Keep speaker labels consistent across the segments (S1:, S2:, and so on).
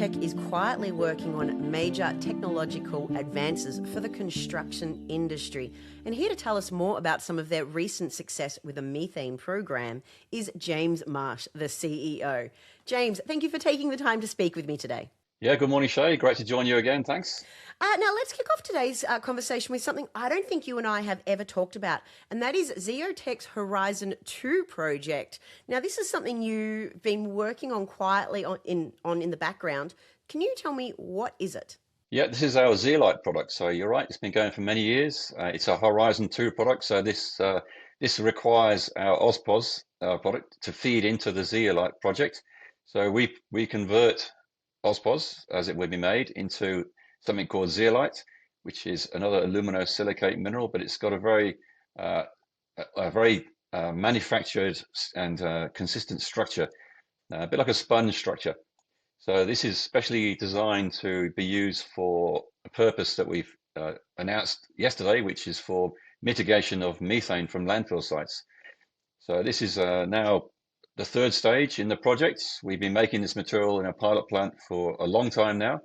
S1: Zeotech is quietly working on major technological advances for the construction industry. And here to tell us more about some of their recent success with the methane program is James Marsh, the CEO. James, thank you for taking the time to speak with me today.
S2: Yeah, good morning, Shay. Great to join you again. Thanks.
S1: Now, let's kick off today's conversation with something I don't think you and I have ever talked about, and that is Zeotech's Horizon 2 project. Now, this is something you've been working on quietly in the background. Can you tell me, what is it?
S2: Yeah, this is our zeolite product. So you're right, it's been going for many years. It's a Horizon 2 product. So this requires our AusPozz product to feed into the zeolite project. So we convert AusPozz, as it would be made, into something called zeolite, which is another aluminosilicate mineral, but it's got a very manufactured and consistent structure, a bit like a sponge structure. So this is specially designed to be used for a purpose that we've announced yesterday, which is for mitigation of methane from landfill sites. So this is now the third stage in the project. We've been making this material in a pilot plant for a long time now,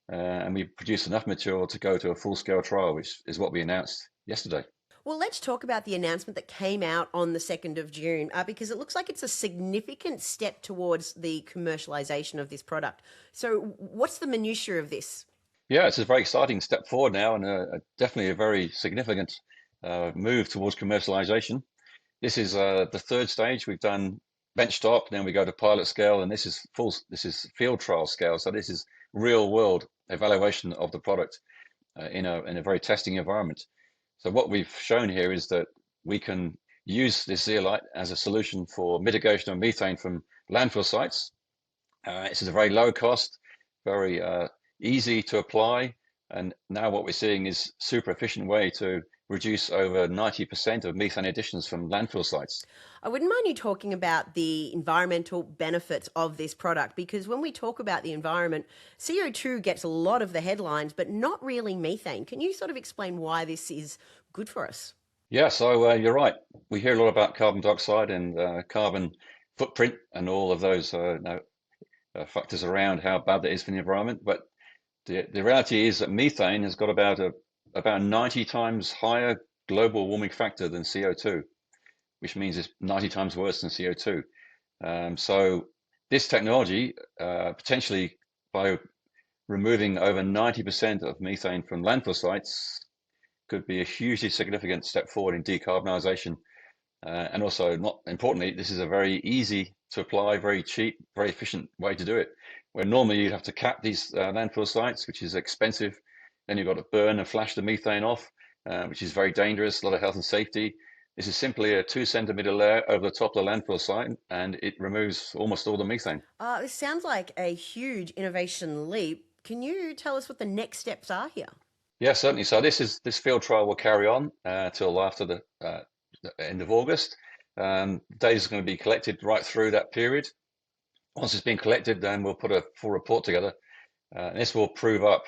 S2: and we produced enough material to go to a full-scale trial, which is what we announced yesterday.
S1: Well, let's talk about the announcement that came out on the 2nd of June, because it looks like it's a significant step towards the commercialization of this product. So what's the minutiae of this?
S2: Yeah, it's a very exciting step forward now, and definitely a very significant move towards commercialization. This is the third stage. We've done benchtop, then we go to pilot scale, and this is field trial scale. So this is real world evaluation of the product in a very testing environment. So what we've shown here is that we can use this zeolite as a solution for mitigation of methane from landfill sites. This is a very low cost, very easy to apply, and now what we're seeing is super efficient way to reduce over 90% of methane emissions from landfill sites.
S1: I wouldn't mind you talking about the environmental benefits of this product, because when we talk about the environment, CO2 gets a lot of the headlines, but not really methane. Can you sort of explain why this is good for us?
S2: Yeah, so you're right. We hear a lot about carbon dioxide and carbon footprint and all of those factors around how bad that is for the environment. But the reality is that methane has got about 90 times higher global warming factor than CO2, which means it's 90 times worse than CO2. So this technology, potentially by removing over 90% of methane from landfill sites, could be a hugely significant step forward in decarbonisation. And also, not importantly, this is a very easy to apply, very cheap, very efficient way to do it. Where normally you'd have to cap these landfill sites, which is expensive. Then you've got to burn and flash the methane off, which is very dangerous, a lot of health and safety. This is simply a 2 centimeter layer over the top of the landfill site, and it removes almost all the methane.
S1: This sounds like a huge innovation leap. Can you tell us what the next steps are here?
S2: Yeah, certainly. So this field trial will carry on till after the end of August. Data is going to be collected right through that period. Once it's been collected, then we'll put a full report together. And this will prove up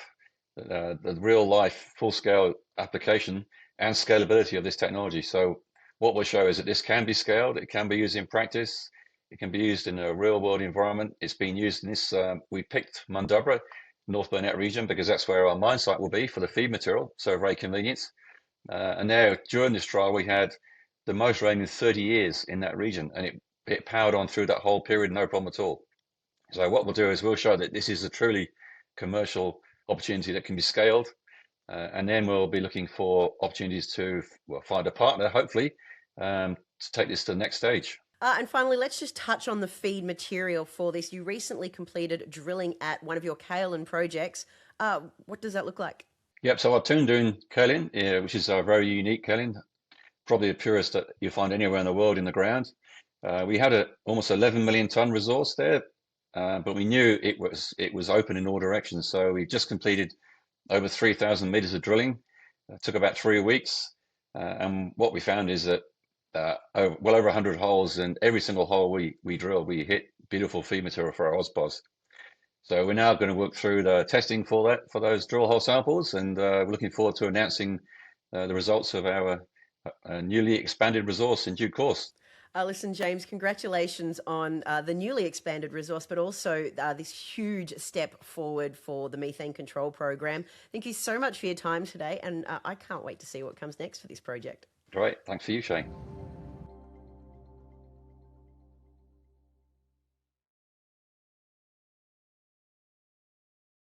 S2: the real life full scale application and scalability of this technology. So what we'll show is that this can be scaled, it can be used in practice, it can be used in a real world environment. It's been used in this, we picked Mundubra, North Burnett region, because that's where our mine site will be for the feed material, so very convenient. And there, during this trial, we had the most rain in 30 years in that region, and it powered on through that whole period, no problem at all. So what we'll do is we'll show that this is a truly commercial opportunity that can be scaled, and then we'll be looking for opportunities to find a partner, hopefully, to take this to the next stage.
S1: And finally, let's just touch on the feed material for this. You recently completed drilling at one of your Kaolin projects. What does that look like?
S2: Yep, so our Toondoon Kaolin, which is a very unique Kaolin, probably the purest that you find anywhere in the world in the ground. We had almost 11 million ton resource there, but we knew it was open in all directions. So we just completed over 3,000 meters of drilling. It took about 3 weeks, and what we found is that well over 100 holes, and every single hole we drilled, we hit beautiful feed material for our AusPozz. So we're now going to work through the testing for those drill hole samples, and we're looking forward to announcing the results of our newly expanded resource in due course.
S1: Listen, James, congratulations on the newly expanded resource, but also this huge step forward for the methane control program. Thank you so much for your time today, and I can't wait to see what comes next for this project.
S2: Great. Thanks for you, Shane.